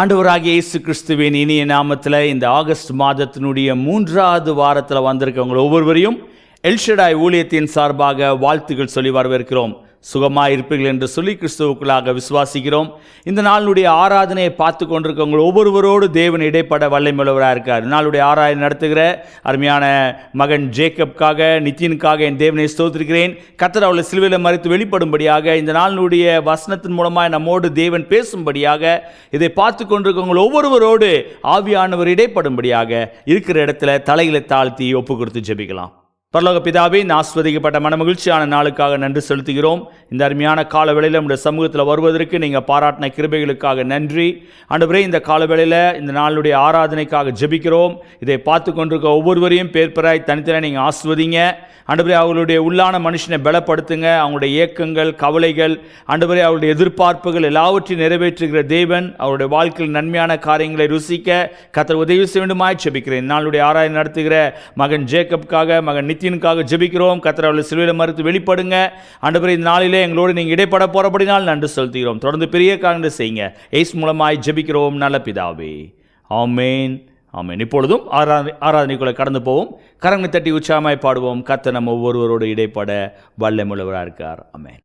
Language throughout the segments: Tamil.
ஆண்டவராகிய இயேசு கிறிஸ்துவின் இனிய நாமத்தில் இந்த ஆகஸ்ட் மாதத்தினுடைய 3வது வாரத்தில் வந்திருக்கவங்க ஒவ்வொருவரையும் எல்ஷடாய் ஊழியத்தின் சார்பாக வாழ்த்துக்கள் சொல்லி வரவேற்கிறோம். சுகமாக இருப்பீர்கள் என்று சொல்லி கிறிஸ்துவுக்குள்ளாக விசுவாசிக்கிறோம். இந்த நாளுடைய ஆராதனையை பார்த்து கொண்டிருக்கவங்க ஒவ்வொருவரோடு தேவன் இடைப்பட வல்லமையுள்ளவராக இருக்கார். நாளுடைய ஆராதனை நடத்துகிற அருமையான மகன் ஜேக்கப்காக, நித்தினுக்காக என் தேவனை ஸ்தோத்திரிக்கிறேன். கர்த்தர் அவளை சிலுவையில் மறித்து வெளிப்படும்படியாக இந்த நாளுடைய வசனத்தின் மூலமாக நம்மோடு தேவன் பேசும்படியாக இதை பார்த்து கொண்டிருக்கவங்க ஒவ்வொருவரோடு ஆவியானவர் இடைப்படும்படியாக இருக்கிற இடத்துல தலைகளை தாழ்த்தி ஒப்பு கொடுத்து ஜெபிக்கலாம். பரலோக பிதாவே, ஆஸ்வதிக்கப்பட்ட மனமகிழ்ச்சியான நாளுக்காக நன்றி செலுத்துகிறோம். இந்த அருமையான காலவேளையில் நம்முடைய சமூகத்தில் வருவதற்கு நீங்கள் பாராட்டின கிருபைகளுக்காக நன்றி. ஆண்டவரே, இந்த காலவேளையில் இந்த நாளுடைய ஆராதனைக்காக ஜெபிக்கிறோம். இதை பார்த்து கொண்டிருக்க ஒவ்வொருவரையும் பேர்பெறாய் தனித்தனியாக நீங்கள் ஆஸ்வதிங்க. ஆண்டவரே, அவர்களுடைய உள்ளான மனுஷனை பலப்படுத்துங்க. அவங்களுடைய ஏக்கங்கள், கவலைகள், ஆண்டவரே அவருடைய எதிர்பார்ப்புகள் எல்லாவற்றையும் நிறைவேற்றுகிற தேவன் அவருடைய வாழ்க்கையில் நன்மையான காரியங்களை ருசிக்க கர்த்தர் உதவி செய்ய வேண்டுமாய் ஜெபிக்கிறேன். நாளுடைய ஆராதனை நடத்துகிற மகன் ஜேக்கப்காக, மகன் நித்தினுக்காக ஜெபிக்கிறோம். கர்த்தர் அவர்களை சிலுவையில் மறித்து வெளிப்படுங்க. ஆண்டவரே, இந்த நாளிலே எங்களோடு நீங்கள் இடைப்பட போறபடினால் நன்றி செலுத்துகிறோம். தொடர்ந்து பெரிய காரியங்களை செய்யுங்க. இயேசு மூலமாய் ஜெபிக்கிறோம் நல்ல பிதாவே, ஆமென் ஆமென். இப்பொழுதும் ஆராதனைக்குள்ளே கடந்து போவோம். கரங்களை தட்டி உற்சாகமாய் பாடுவோம். கர்த்தர் நம்ம ஒவ்வொருவரோடு இடைப்பட வல்லமையுள்ளவராக இருக்கார். ஆமென்.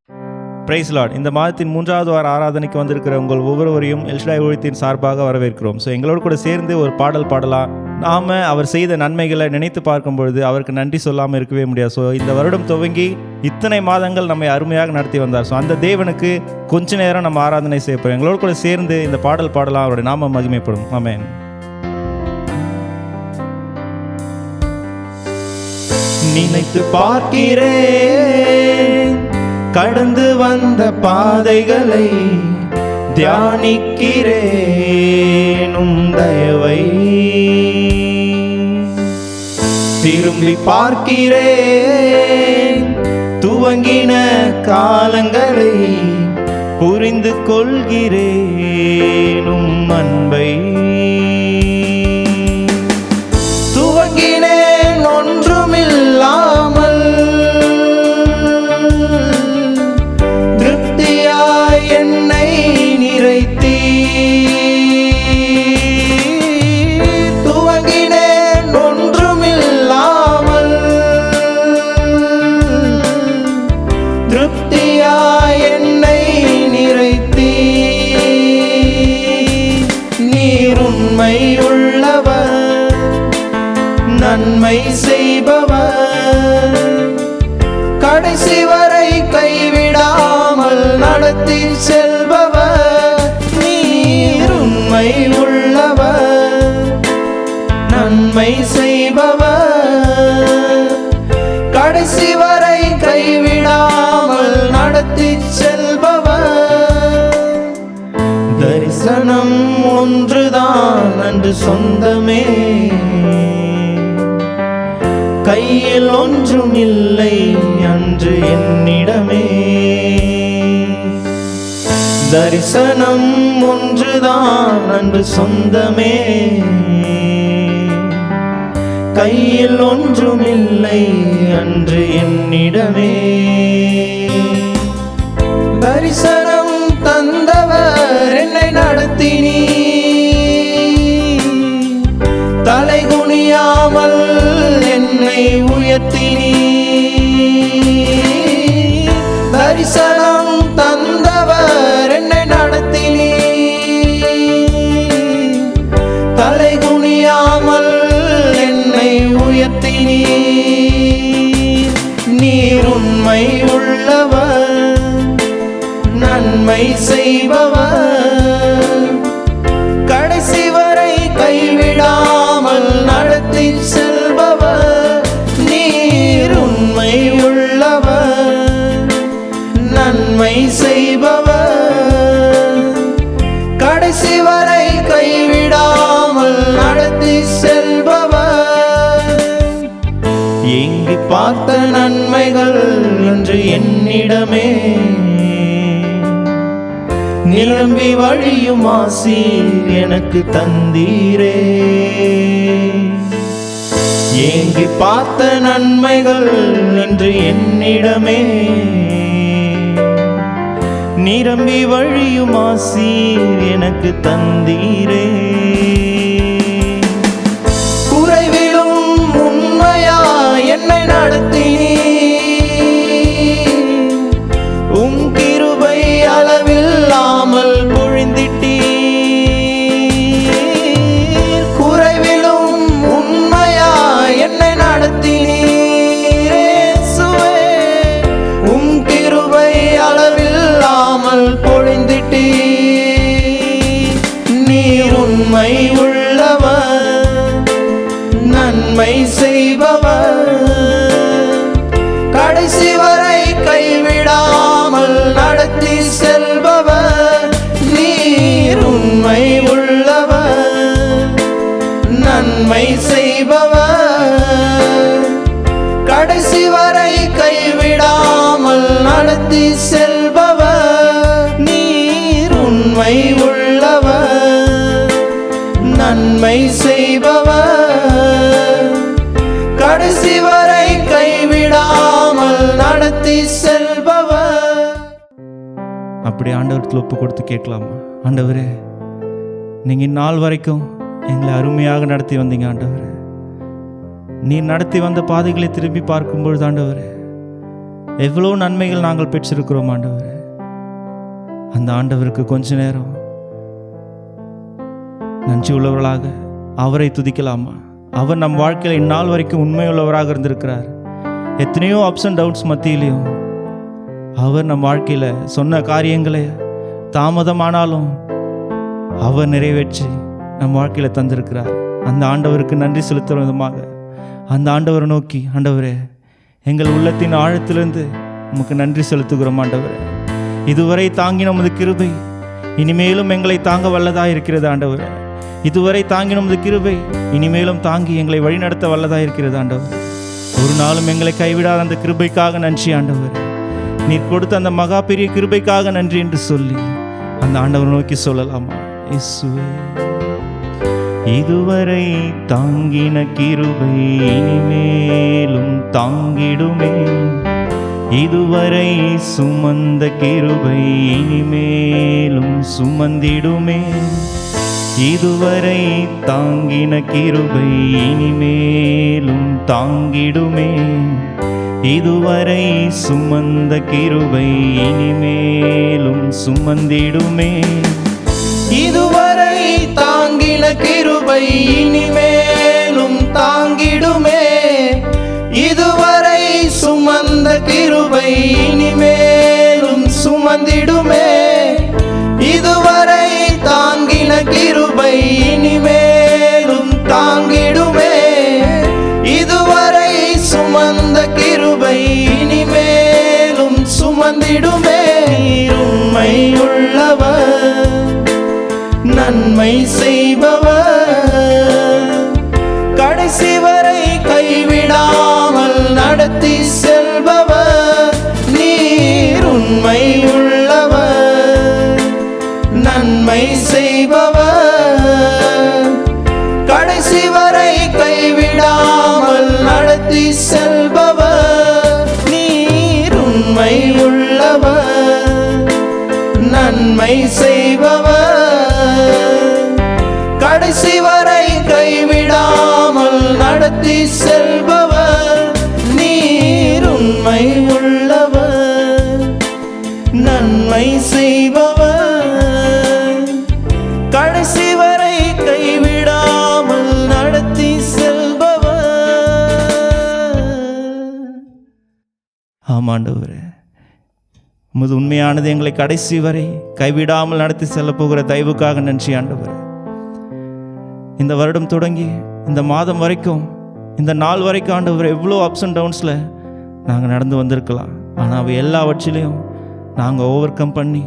Praise lord. இந்த மாதத்தின் 3வது வார ஆராதனைக்கு வந்திருக்கிற உங்கள் ஒவ்வொருவரையும் எல்ஷடாய் ஊழியத்தின் சார்பாக வரவேற்கிறோம். ஸோ எங்களோடு கூட சேர்ந்து ஒரு பாடல் பாடலாம். நாம் அவர் செய்த நன்மைகளை நினைத்து பார்க்கும் பொழுது அவருக்கு நன்றி சொல்லாமல் இருக்கவே முடியாது. ஸோ இந்த வருடம் துவங்கி இத்தனை மாதங்கள் நம்மை அருமையாக நடத்தி வந்தார். ஸோ அந்த தேவனுக்கு கொஞ்ச நேரம் நம்ம ஆராதனை செய்யப்போம். எங்களோடு கூட சேர்ந்து இந்த பாடல் பாடலாம். அவருடைய நாம மகிமைப்படும். ஆமென். நினைத்து பார்க்கிறேன் கடந்து வந்த பாதைகளை, தியானிக்கிறேன் உம் தயவை, திரும்பி பார்க்கிறேன் துவங்கின காலங்களை, புரிந்து கொள்கிறேன் உம் அன்பை. துவங்கினேன் ஒன்றுமில்லாமல், திருப்தியாய் என்னை நிறைத்தீ. துவங்கினேன் ஒன்றுமில்லாமல், திருப்தியாய் என்னை நிறைத்தீ. நீர் உண்மை உள்ளவர், நன்மை செய்பவர், கடைசி வரை கைவிடாமல் நடத்தி செல்பவர். நீர் உண்மை உள்ளவர், நன்மை செய்பவர், கடைசி வரை கைவிடாமல் நடத்தி செல்பவர். தரிசனம் ஒன்றுதான் அன்று சொந்தமே, கையில் ஒன்றும் இல்லை அன்று என்னிடமே. தரிசனம் ஒன்றுதான் அன்று சொந்தமே, கையில் ஒன்றும் இல்லை அன்று என்னிடமே. தரிசனம் தந்தவர் என்னை நடத்தினீ, தலைகுனியாமல் என்னை உயர்த்தினீ. தரிசனம் தந்தவர் என்னை நடத்தினீ, தலைகுனியாமல் என்னை உயர்த்தினீ. நீர் உண்மை உள்ளவர், நன்மை செய்பவர், கடைசி வரை கைவிடாமல் நடத்தி செல்பவர். நீர் உண்மை உள்ளவர், நன்மை செய்பவர், கடைசி வரை கைவிடாமல் நடத்தி செல்பவர். எங்கு பார்த்த நன்மைகள் என்று என்னிடமே, நிரம்பி வழியும் ஆசீர் எனக்கு தந்தீரே. ஏங்கி பார்த்த நன்மைகள் என்று என்னிடமே, நிரம்பி வழியும் ஆசீர் எனக்கு தந்தீரே. குறைவிலும் உண்மையா என்னை நடத்தினீர், உம் கிருபை அளவில்லாமல் பொழிந்திட்டீர். குறைவிலும் உண்மையா என்னை நடத்தினீர் இயேசுவே, உம் கிருபை அளவில்லாமல் பொழிந்திட்டீர். நீர் உண்மை உள்ளவர், நன்மை செய்பவர், கடைசி வரை கைவிடாமல் நடத்தி செல்பவர். நீர் உண்மை உள்ளவர், நன்மை செய்பவர், கடைசி வரை கைவிடாமல் நடத்தி செல்பவர். நீர் உண்மை உள்ளவர், நன்மை செய்பவர், கடைசி வரை கைவிடாமல் நடத்தி செல்பவர். அப்படி ஆண்டவரத்தில் ஒப்பு கொடுத்து கேட்கலாமா? ஆண்டவரே, நீங்க இந்நாள் வரைக்கும் எங்களை அருமையாக நடத்தி வந்தீங்க ஆண்டவரே. நீர் நடத்தி வந்த பாதைகளை திரும்பி பார்க்கும் பொழுது ஆண்டவரே, எவ்வளோ நன்மைகள் நாங்கள் பெற்றிருக்கிறோம் ஆண்டவரே. அந்த ஆண்டவருக்கு கொஞ்ச நேரம் நன்றி உள்ளவர்களாக அவரை துதிக்கலாமா? அவர் நம் வாழ்க்கையில் இந்நாள் வரைக்கும் உண்மையுள்ளவராக இருந்திருக்கிறார். எத்தனையோ அப்ஸ் அண்ட் டவுன்ஸ் மத்தியிலையும் அவர் நம் வாழ்க்கையில் சொன்ன காரியங்களை தாமதமானாலும் அவர் நிறைவேற்றி நம் வாழ்க்கையில் தந்திருக்கிறார். அந்த ஆண்டவருக்கு நன்றி செலுத்தும் விதமாக அந்த ஆண்டவரை நோக்கி, ஆண்டவரே, எங்கள் உள்ளத்தின் ஆழத்திலிருந்து உமக்கு நன்றி செலுத்துகிறோம் ஆண்டவரே. இதுவரை தாங்கின உமது கிருபை இனிமேலும் எங்களை தாங்க வல்லதாக இருக்கிறது ஆண்டவரே. இதுவரை தாங்கின உமது கிருபை இனிமேலும் தாங்கி எங்களை வழிநடத்த வல்லதாக இருக்கிறது ஆண்டவர். ஒரு நாளும் எங்களை கைவிடாத அந்த கிருபைக்காக நன்றி ஆண்டவர். நீர் கொடுத்த அந்த மகா பெரிய கிருபைக்காக நன்றி என்று சொல்லி அந்த ஆண்டவரை நோக்கி சொல்லலாமா? இயேசுவே, இதுவரை தாங்கின கிருபை இனிமேலும் தாங்கிடுமே. இதுவரை சுமந்த கிருபை இனிமேலும் சுமந்திடுமே. இதுவரை தாங்கின கிருபை இனிமேலும் தாங்கிடுமே. இதுவரை சுமந்த கிருபை இனிமேலும் சுமந்திடுமே. இதுவரை தாங்கின கிருபை இனிமேலும் தாங்கிடுமே. இதுவரை சுமந்த கிருபை இனிமேலும் சுமந்திடுமே. இதுவரை தாங்கின கிருபை இனிமேலும் தாங்கிடுமே. இதுவரை சுமந்த கிருபை இனிமேலும் சுமந்திடுமே. உண்மை உள்ளவர், நன்மை செய்பவர், கடைசி வரை கைவிடாமல் நடத்தி செல்பவர். நீர் உண்மை உள்ளவர், நன்மை செய்பவர், கடைசி வரை கைவிடாமல் நடத்தி செல்பவர். நீர் உண்மை உள்ளவர், நன்மை செய்பவர், கடைசி வரை கைவிடாமல் நடத்தி செல்பவர். நீர் உண்மை உள்ளவர், நன்மை செய்பவர், கடைசி வரை கைவிடாமல் நடத்தி செல்பவர். ஆமாண்டவரே, உமது உண்மையானது எங்களை கடைசி வரை கைவிடாமல் நடத்தி செல்ல போகிற தயவுக்காக நன்றி ஆண்டவரே. இந்த வருடம் தொடங்கி இந்த மாதம் வரைக்கும், இந்த நாள் வரைக்கும் ஆண்டவரே, எவ்வளோ அப்ஸ் அண்ட் டவுன்ஸில் நாங்கள் நடந்து வந்திருக்கலாம். ஆனால் அவை எல்லாவற்றிலையும் நாங்கள் ஓவர் கம் பண்ணி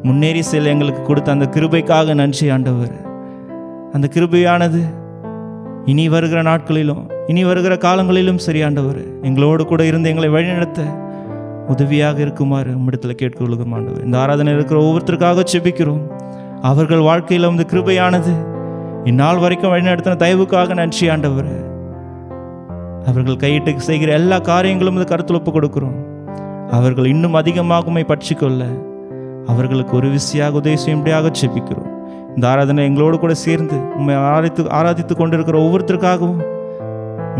முன்னேறி செல்ல எங்களுக்கு கொடுத்த அந்த கிருபைக்காக நன்றி ஆண்டவர். அந்த கிருபையானது இனி வருகிற நாட்களிலும் இனி வருகிற காலங்களிலும் சரி ஆண்டவர், எங்களோடு கூட இருந்து எங்களை வழிநடத்த உதவியாக இருக்குமாறு உம்மிடத்தில் கேட்கொள்ளுகிறோம் ஆண்டவர். இந்த ஆராதனை இருக்கிற ஒவ்வொருத்தருக்காக செபிக்கிறோம். அவர்கள் வாழ்க்கையில் அந்த கிருபையானது இந்நாள் வரைக்கும் வழிநடத்தின தயவுக்காக நன்றி ஆண்டவர். அவர்கள் கையிட்டு செய்கிற எல்லா காரியங்களும் கருத்தில் ஒப்பு கொடுக்கிறோம். அவர்கள் இன்னும் அதிகமாக உம்மை பற்றிக்கொள்ள அவர்களுக்கு ஒரு விசையாக உதவி செய்யும்படியாக ஜெபிக்கிறோம். இந்த ஆராதனை எங்களோடு கூட சேர்ந்து உண்மை ஆராதித்து கொண்டிருக்கிற ஒவ்வொருத்தருக்காகவும்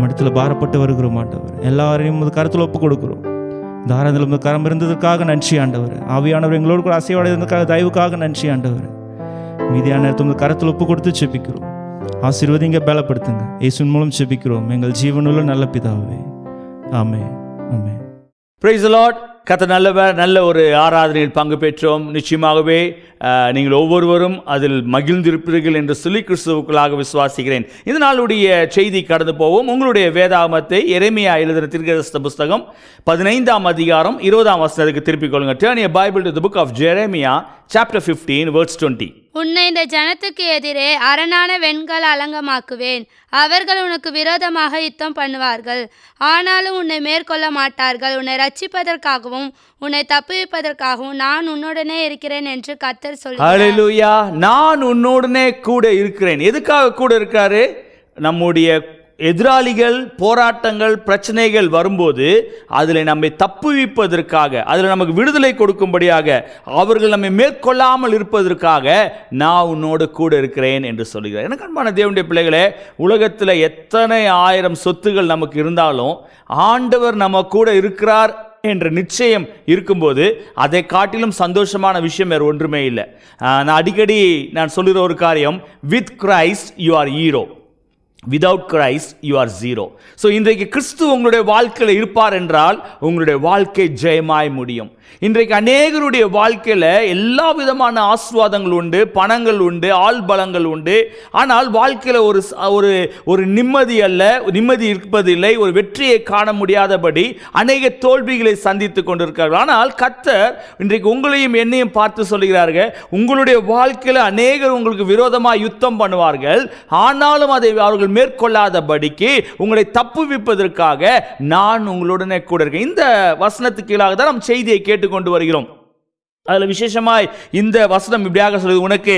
இடத்துல பாரப்பட்டு வருகிறோம் ஆண்டவர். எல்லாரையும் கருத்தில் ஒப்பு கொடுக்கிறோம். இந்த ஆராதனை கரம் இருந்ததற்காக நன்றி ஆண்டவர். ஆவியானவர் எங்களோடு கூட அசைவடைந்ததற்காக தயவுக்காக நன்றி ஆண்டவர். மீதியான நேரத்தில் கரத்தில் ஒப்பு கொடுத்து ஜெபிக்கிறோம். ஆசீர்வதிங்க, பலப்படுத்துங்க. இயேசுவின் மூலம் ஜெபிக்கிறோம் எங்கள் ஜீவனுள்ள நல்ல பிதாவே, ஆமென், ஆமென். Praise the Lord. கர்த்தர் நல்லவர். நல்ல ஒரு ஆராதனையில் பங்கு பெற்றோம். நிச்சயமாகவே நீங்கள் ஒவ்வொருவரும் அதில் மகிழ்ந்திருப்பீர்கள் என்று சொல்லி கிறிஸ்துவுக்குள்ளாக விசுவாசிக்கிறேன். இந்த நாளுடைய செய்தி கடந்து போவோம். உங்களுடைய வேதாகமத்தை எரேமியா எழுதின தீர்க்கதரிசன புஸ்தகம் 15ஆம் அதிகாரம் 20ஆம் வசனத்துக்கு திருப்பிக் கொள்ளுங்க. Turn your Bible to the book of Jeremiah chapter 15 verse 20. உன்னை இந்த ஜனத்துக்கு எதிரே அரணான வெண்கல அலங்கமாக்குவேன். அவர்கள் உனக்கு விரோதமாக யுத்தம் பண்ணுவார்கள், ஆனாலும் உன்னை மேற்கொள்ள மாட்டார்கள். உன்னை ரட்சிப்பதற்காகவும் உன்னை தப்புவிப்பதற்காகவும் நான் உன்னுடனே இருக்கிறேன் என்று கர்த்தர் சொல்கிறார். ஹல்லேலூயா. நான் உன்னோடனே கூட இருக்கிறேன். எதுக்காக கூட இருக்காரு? நம்முடைய எதிராளிகள், போராட்டங்கள், பிரச்சனைகள் வரும்போது அதில் நம்மை தப்புவிப்பதற்காக, அதில் நமக்கு விடுதலை கொடுக்கும்படியாக, அவர்கள் நம்மை மேற்கொள்ளாமல் இருப்பதற்காக நான் உன்னோடு கூட இருக்கிறேன் என்று சொல்கிறார். எனக்கு அன்பான தேவனுடைய பிள்ளைகளே, உலகத்தில் எத்தனை ஆயிரம் சொத்துகள் நமக்கு இருந்தாலும் ஆண்டவர் நம்ம கூட இருக்கிறார் என்ற நிச்சயம் இருக்கும்போது அதை காட்டிலும் சந்தோஷமான விஷயம் வேறு ஒன்றுமே இல்லை. நான் அடிக்கடி சொல்லுகிற ஒரு காரியம், with Christ you are hero, without Christ you are zero. So இன்றைக்கு கிறிஸ்து உங்களுடைய வாழ்க்கையில் இருப்பார் என்றால் உங்களுடைய வாழ்க்கை ஜெயமாய் முடியும். இன்றைக்கு அநேகருடைய வாழ்க்கையில் எல்லா விதமான ஆசீர்வாதங்கள் உண்டு, பணங்கள் உண்டு, ஆள் பலங்கள் உண்டு. ஆனால் வாழ்க்கையில் ஒரு நிம்மதி அல்ல, நிம்மதி இருப்பதில்லை, ஒரு வெற்றியை காண முடியாதபடி அநேக தோல்விகளை சந்தித்து கொண்டிருக்கிறார்கள். ஆனால் கர்த்தர் இன்றைக்கு உங்களையும் என்னையும் பார்த்து சொல்கிறார்கள், உங்களுடைய வாழ்க்கையில் அநேகர் உங்களுக்கு விரோதமாக யுத்தம் பண்ணுவார்கள், ஆனாலும் அதை அவர்கள் மேற்கொள்ளாதபடிக்கு உங்களை தப்புவிப்பதற்காக நான் உங்களுடனே கூட இருக்கேன். இந்த வசனத்துக்கு கீழாக தான் நாம் செய்தியை கேட்டுக்கொண்டு வருகிறோம். அதில் விசேஷமாய் இந்த வசனம் இப்படியாக சொல்லுது, உனக்கு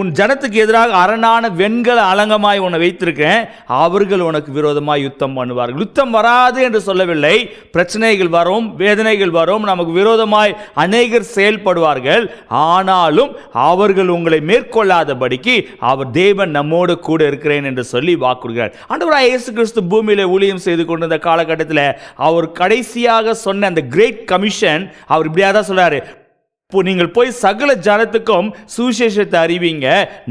உன் ஜனத்துக்கு எதிராக அரணான வெண்கல அலங்கமாய் உன்னை வைத்திருக்கேன், அவர்கள் உனக்கு விரோதமாய் யுத்தம் பண்ணுவார்கள். யுத்தம் வராது என்று சொல்லவில்லை, பிரச்சனைகள் வரும், வேதனைகள் வரும், நமக்கு விரோதமாய் அநேகர் செயல்படுவார்கள், ஆனாலும் அவர்கள் உங்களை மேற்கொள்ளாதபடிக்கு அவர் தேவன் நம்மோடு கூட இருக்கிறேன் என்று சொல்லி வாக்குறுகிறார். ஆண்டவராகிய இயேசு கிறிஸ்து பூமியிலே ஊழியம் செய்து கொண்டிருந்த காலகட்டத்தில் அவர் கடைசியாக சொன்ன அந்த கிரேட் கமிஷன், அவர் இப்படியாக தான் சொல்றாரு, நீங்கள் போய் சகல ஜனத்துக்கும் சுவிசேஷத்தை அறிவிங்க,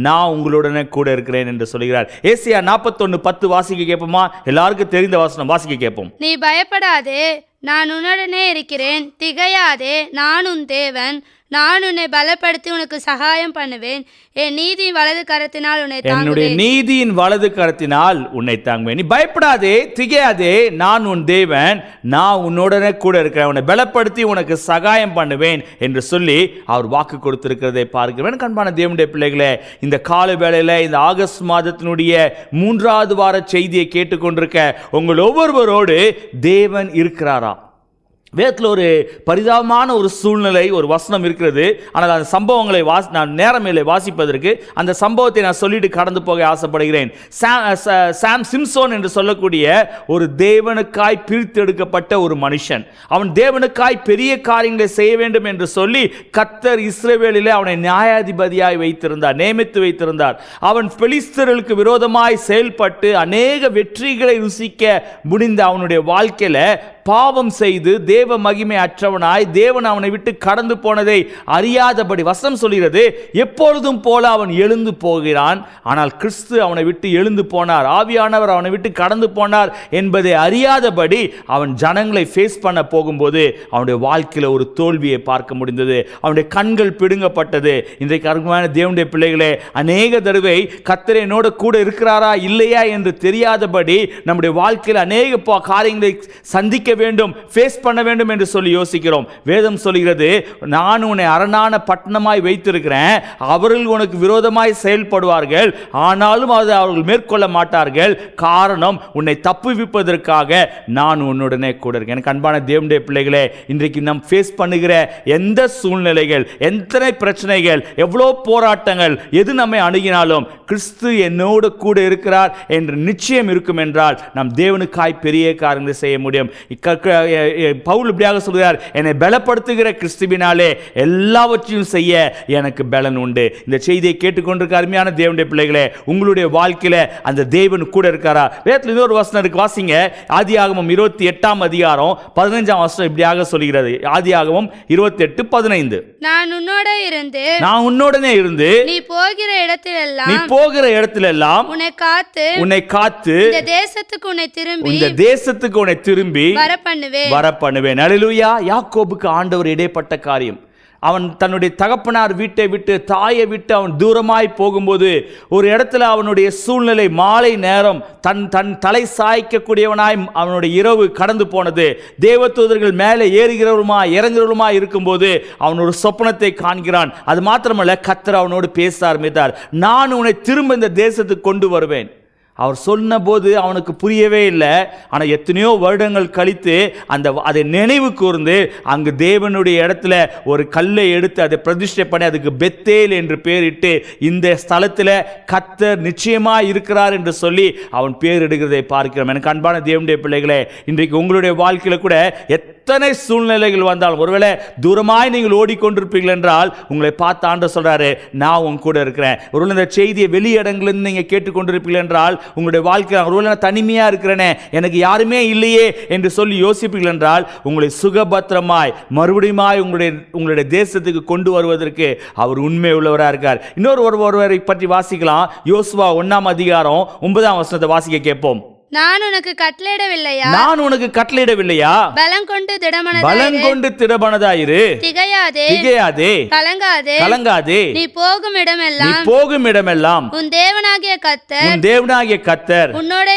நான் உங்களுடனே கூட இருக்கிறேன் என்று சொல்கிறார். ஏசாயா 41:10 வாசிக்க கேட்போமா? எல்லாருக்கும் தெரிந்த வசனம், வாசிக்க கேட்போம். நீ பயப்படாதே, நான் உன்னுடனே இருக்கிறேன். திகையாதே, நான் உன் தேவன். நான் உன்னை பலப்படுத்தி உனக்கு சகாயம் பண்ணுவேன். என் நீதியின் வலது கரத்தினால் உன்னை தாங்குவேன். என்னுடைய நீதியின் வலது கரத்தினால் உன்னை தாங்குவேன். நீ பயப்படாதே, திகையாதே, நான் உன் தேவன், நான் உன்னுடனே கூட இருக்கிறேன், உன்னை பலப்படுத்தி உனக்கு சகாயம் பண்ணுவேன் என்று சொல்லி அவர் வாக்கு கொடுத்திருக்கிறதை பார்க்கிறேன். அன்பான தேவனுடைய பிள்ளைகளே, இந்த கால வேளையில இந்த ஆகஸ்ட் மாதத்தினுடைய 3வது வார செய்தியை கேட்டுக்கொண்டிருக்க உங்கள் ஒவ்வொருவரோடு தேவன் இருக்கிறாரா? வேதத்தில் ஒரு பரிதாபமான ஒரு சூழ்நிலை, ஒரு வசனம் இருக்கிறது. ஆனால் அந்த சம்பவங்களை நான் நேரமில்லை வாசிப்பதற்கு. அந்த சம்பவத்தை நான் சொல்லிட்டு கடந்து போக ஆசைப்படுகிறேன். சாம் சிம்சோன் என்று சொல்லக்கூடிய ஒரு தேவனுக்காய் பிரித்தெடுக்கப்பட்ட ஒரு மனுஷன். அவன் தேவனுக்காய் பெரிய காரியங்களை செய்ய வேண்டும் என்று சொல்லி கர்த்தர் இஸ்ரவேலிலே அவனை நியாயாதிபதியாய் வைத்திருந்தார், நியமித்து வைத்திருந்தார். அவன் பெலிஸ்தர்களுக்கு விரோதமாய் செயல்பட்டு அநேக வெற்றிகளை ருசிக்க முடிந்த அவனுடைய வாழ்க்கையில பாவம் செய்து தேவ மகிமை அற்றவனாய் தேவன் அவனை விட்டு கடந்து போனதை அறியாதபடி வசனம் சொல்கிறது, எப்பொழுதும் போல அவன் எழுந்து போகிறான். ஆனால் கிறிஸ்து அவனை விட்டு எழுந்து போனார், ஆவியானவர் அவனை விட்டு கடந்து போனார் என்பதை அறியாதபடி அவன் ஜனங்களை ஃபேஸ் பண்ண போகும்போது அவனுடைய வாழ்க்கையில் ஒரு தோல்வியை பார்க்க முடிந்தது. அவனுடைய கண்கள் பிடுங்கப்பட்டது. இன்றைக்கு அருமையான தேவனுடைய பிள்ளைகளே, அநேக தடவை கர்த்தர் என்னோட கூட இருக்கிறாரா இல்லையா என்று தெரியாதபடி நம்முடைய வாழ்க்கையில் அநேக காரியங்களை சந்திக்க வேண்டும், ஃபேஸ் பண்ண வேண்டும் என்று சொல்லி யோசிக்கிறோம். வேதம் சொல்கிறது, நான் உன்னை அரணான பட்டணமாய் வைத்திருக்கிறேன், அவர்கள் உனக்கு விரோதமாய் செயல்படுவார்கள், ஆனாலும் அதை அவர்கள் மேற்கொள்ள மாட்டார்கள், காரணம் உன்னை தப்புவிப்பதற்காக நான் உன்னுடனே கூட இருக்கேன். எனக்கு அன்பான தேவனுடைய பிள்ளைகளே, இன்றைக்கு நாம் ஃபேஸ் பண்ணுகிற எந்த சூழ்நிலைகள், எத்தனை பிரச்சனைகள், எவ்வளோ போராட்டங்கள், எது நம்மை அணுகினாலும் கிறிஸ்து என்னோடு கூட இருக்கிறார் என்ற நிச்சயம் இருக்கும் என்றால் நாம் தேவனுக்காய் பெரிய காரியங்களை செய்ய முடியும். பவுல் இப்படியாக சொல்கிறார், என்னை பலப்படுத்துகிற கிறிஸ்துவினாலே எல்லாவற்றையும் செய்ய எனக்கு பலன் உண்டு. இந்த செய்தியை கேட்டுக்கொண்டிருக்க அருமையான தேவனுடைய பிள்ளைகளே, உங்களுடைய வாழ்க்கையில அந்த தேவன் கூட இருக்காரா? வேதத்தில் இன்னொரு வசனம் இருக்கு, வாசிங்க. ஆதியாகமம் 28 அதிகாரம் 15 வசனம் இப்படியாக சொல்கிறது. ஆதியாகமம் 28:15. நான் உன்னோடனே இருந்து நீ போகிற இடத்திலெல்லாம் உன்னை காத்து இந்த தேசத்துக்கு உன்னை திரும்பி வர பண்ணுவேன். அல்லேலூயா. யாக்கோபுக்கு ஆண்டவர் இடைப்பட்ட காரியம். அவன் தன்னுடைய தகப்பனார் வீட்டை விட்டு, தாயை விட்டு அவன் தூரமாய் போகும்போது ஒரு இடத்துல அவனுடைய சூழ்நிலை, மாலை நேரம் தன் தலை சாய்க்கக்கூடியவனாய் அவனுடைய இரவு கடந்து போனது. தேவதூதர்கள் மேலே ஏறுகிறவருமாய் இறங்குறவருமாய் இருக்கும்போது அவன் ஒரு சொப்பனத்தை காண்கிறான். அது மாத்திரமல்ல, கர்த்தர் அவனோடு பேச ஆரம்பித்தார். நான் உன்னை திரும்ப இந்த தேசத்துக்கு கொண்டு வருவேன். அவர் சொன்ன போது அவனுக்கு புரியவே இல்லை. ஆனால் எத்தனையோ வருடங்கள் கழித்து அதை நினைவு கூர்ந்து அங்கு தேவனுடைய இடத்துல ஒரு கல்லை எடுத்து அதை பிரதிஷ்டை பண்ணி அதுக்கு பெத்தேல் என்று பேரிட்டு, இந்த ஸ்தலத்தில் கர்த்தர் நிச்சயமாக இருக்கிறார் என்று சொல்லி அவன் பேரிடுகிறதை பார்க்கிறோம். எனக்கு அன்பான தேவனுடைய பிள்ளைகளே, இன்றைக்கு உங்களுடைய வாழ்க்கையில் கூட எத்தனை சூழ்நிலைகள் வந்தாலும், ஒருவேளை தூரமாய் நீங்கள் ஓடிக்கொண்டிருப்பீர்கள் என்றால் உங்களை பார்த்து ஆண்டவர் சொல்றாரு, நான் உங்க கூட இருக்கிறேன். ஒருவேளை இந்த செய்தியை வெளியிடங்களிலிருந்து நீங்கள் கேட்டுக்கொண்டிருப்பீர்கள் என்றால், உங்களுடைய வாழ்க்கை ஒருவேளை தனிமையா இருக்கிறேனே, எனக்கு யாருமே இல்லையே என்று சொல்லி யோசிப்பீர்கள் என்றால், உங்களை சுகபத்திரமாய் மறுபடியும் உங்களுடைய தேசத்துக்கு கொண்டு வருவதற்கு அவர் உண்மை உள்ளவராக இருக்கார். ஒருவரை பற்றி வாசிக்கலாம். யோசுவா 1 அதிகாரம் 9 வசனத்தை வாசிக்க கேட்போம். நான் உனக்கு கட்டளையிடவில்லையா? பலம் கொண்டு திடமனதாயிரு. திகையாதே, கலங்காதே. நீ போகும் இடமெல்லாம் உன் தேவனாகிய கர்த்தர் உன்னோட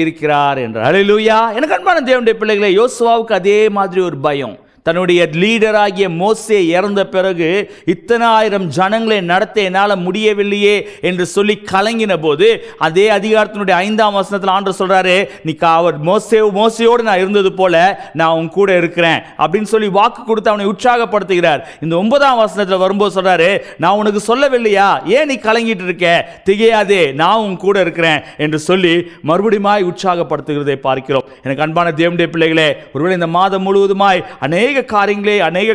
இருக்கிறார் என்றார். அல்லேலூயா. எனக்கு அன்பான தேவனுடைய பிள்ளைகளே, யோசுவாவுக்கு அதே மாதிரி ஒரு பயம். தன்னுடைய லீடராகிய மோசே இறந்த பிறகு இத்தனை ஆயிரம் ஜனங்களை நடத்த என்னால் முடியவில்லையே என்று சொல்லி கலங்கின போது, அதே அதிகாரத்தினுடைய 5 வசனத்தில் ஆண்டவர் சொல்றாரு, நீ அவர் மோசையோடு நான் இருந்தது போல நான் உன் கூட இருக்கிறேன் அப்படின்னு சொல்லி வாக்கு கொடுத்து அவனை உற்சாகப்படுத்துகிறார். இந்த 9 வசனத்தில் வரும்போது சொல்றாரு, நான் உனக்கு சொல்லவில்லையா, ஏன் நீ கலங்கிட்டு இருக்க, திகையாதே, நான் உன் கூட இருக்கிறேன் என்று சொல்லி மறுபடியும் உற்சாகப்படுத்துகிறதை பார்க்கிறோம். எனக்கு அன்பான தேவனுடைய பிள்ளைகளே, ஒருவேளை இந்த மாதம் முழுவதுமாய் அநேக காரியங்களை, அநேக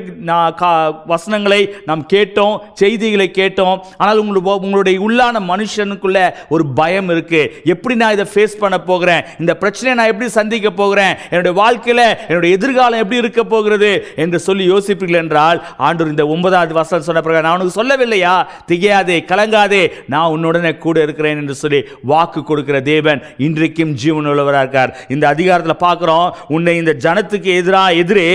வசனங்களை நாம் கேட்டோம், செய்திகளை கேட்டோம். ஆனால் உங்களுடைய உள்ளான மனுஷனுக்குள்ள ஒரு பயம் இருக்கு. எப்படி நான் இதை ஃபேஸ் பண்ண போகிறேன், இந்த பிரச்சனையை நான் எப்படி சந்திக்க போகிறேன், என்னுடைய வாழ்க்கையில என்னுடைய எதிர்காலம் எப்படி இருக்க போகிறது என்று சொல்லி யோசிப்பீர்கள் என்றால், ஆண்டவர் இந்த 9 வசனம் சொன்ன பிறகு, நான் உனக்கு சொல்லவில்லையா, திகையாதே, கலங்காதே, நான் உன்னுடனே கூட இருக்கிறேன் என்று சொல்லி வாக்கு கொடுக்கிற தேவன் இன்றைக்கும் ஜீவன் உள்ளவராக இருக்கார். இந்த அதிகாரத்தில் பார்க்கிறோம், உன்னை இந்த ஜனத்துக்கு எதிரே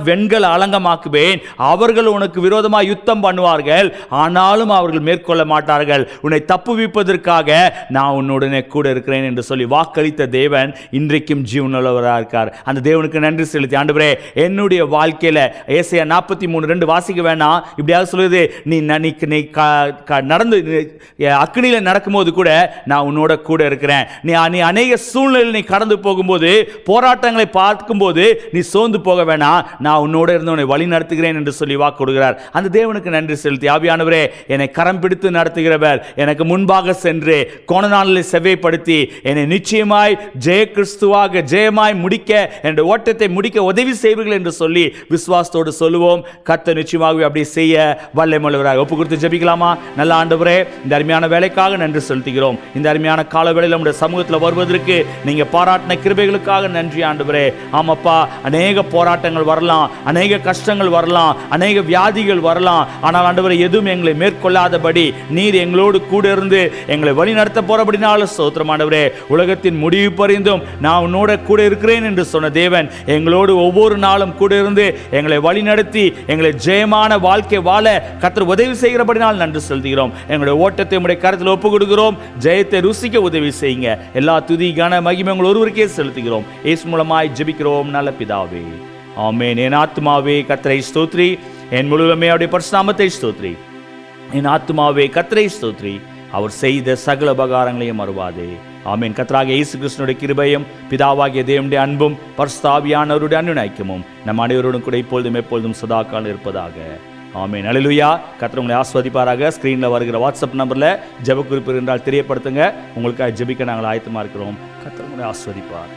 வெண்கல அலங்கமாக்குவேன். அவர்கள் உனக்கு விரோதமாக யுத்தம் பண்ணுவார்கள், ஆனாலும் அவர்கள் மேற்கொள்ள மாட்டார்கள். உன்னை தப்புவிப்பதற்காக நான் உன்னுடனே கூட இருக்கிறேன் என்று சொல்லி வாக்களித்த தேவன் இன்றைக்கும் ஜீவனுள்ளவராக இருக்கார். அந்த தேவனுக்கு நன்றி செலுத்தி, ஆண்டவரே, என்னுடைய வாழ்க்கையில ஏசாயா 43:2 வாசிக்க வேணாம், இப்படியாக சொல்லுது, நீ நடந்து அக்னியில நடக்கும்போது கூட நான் உன்னோட கூட இருக்கிறேன். நீ அநேக சூழ்நிலையில் நீ கடந்து போகும்போது, போராட்டங்களை பார்க்கும்போது நீ சோர்ந்து போக வேணாம், நான் உன்னோட இருந்து உன்னை வழி நடத்துகிறேன் என்று சொல்லி வாக்கு கொடுக்கிறார். அந்த தேவனுக்கு நன்றி செலுத்தி, ஆவியானவரே, என்னை கரம் பிடித்து நடத்துகிறவர், எனக்கு முன்பாக சென்று கோணநாளில் செவ்வைப்படுத்தி என்னை நிச்சயமாய் ஜெய கிறிஸ்துவாக ஜெயமாய் முடிக்க, என்னுடைய ஓட்டத்தை முடிக்க உதவி செய்வீர்கள் என்று சொல்லி விசுவாசத்தோடு சொல்லுவோம். கர்த்தர் நிச்சயமாகவே அப்படி செய்ய வல்லமையுள்ளவராக. ஒப்பு கொடுத்து ஜெபிக்கலாமா? நல்ல ஆண்டவரே, இந்த அருமையான வேலைக்காக நன்றி செலுத்துகிறோம். இந்த அருமையான கால வேளையில் நம்முடைய சமூகத்தில் வருவதற்கு நீங்க பாராட்டின கிருபைகளுக்காக நன்றி ஆண்டவரே. ஆமாப்பா, அநேக போராட்டங்கள் வரலாம், அநேக கஷ்டங்கள் வரலாம், அநேக வியாதிகள் வரலாம், ஆனால் ஆண்டவரே, எதுவும் எங்களை மேற்கொள்ளாதபடி நீர் எங்களோடு கூட இருந்து எங்களை வழி நடத்த போறபடினால ஸ்தோத்திரம் ஆண்டவரே. உலகத்தின் முடிவு பரிந்தும் நான் உன்னோட கூட இருக்கிறேன் என்று சொன்ன தேவன் எங்களோடு ஒவ்வொரு நாளும் கூட இருந்து எங்களை வழி நடத்தி எங்களை ஜெயமான வாழ்க்கை வாழ கர்த்தர் உதவி செய்கிறபடினால் நன்றி செலுத்துகிறோம். எங்களுடைய ஓட்டத்தை உம்முடைய கரத்தில் ஒப்பு கொடுக்கிறோம். ஜெயத்தை ருசிக்க உதவி செய்யுங்க. எல்லா துதி கன மகிமை உங்கள் ஒருவருக்கே செலுத்துகிறோம். இயேசு மூலமாய் ஜெபிக்கிறோம் நல்ல பிதாவே, ஆமென். என் ஆத்துமாவே கர்த்தரை ஸ்தோத்ரி, என் முழுவதுமே அவருடைய பரிசுத்த நாமத்தை ஸ்தோத்ரி. என் ஆத்துமாவே கர்த்தரை ஸ்தோத்ரி, அவர் செய்த சகல உபகாரங்களையும் மறவாதே. ஆமென். கர்த்தராகிய இயேசு கிறிஸ்துவினுடைய கிருபையும் பிதாவாகிய தேவனுடைய அன்பும் பரிசுத்த ஆவியானவருடைய அன்பின் நம் அனைவரோடும் கூட இப்பொழுதும் எப்பொழுதும் சதாகாலம் இருப்பதாக. ஆமென். அல்லேலூயா. கர்த்தர் உங்களை ஆசீர்வதிப்பாராக. ஸ்கிரீனில் வருகிற வாட்ஸ்அப் நம்பரில் ஜெப குறிப்பு இருந்தால் தெரியப்படுத்துங்க. உங்களுக்காக ஜெபிக்க நாங்கள் ஆயத்தமாக இருக்கிறோம். கர்த்தர் உங்களை ஆசீர்வதிப்பார்.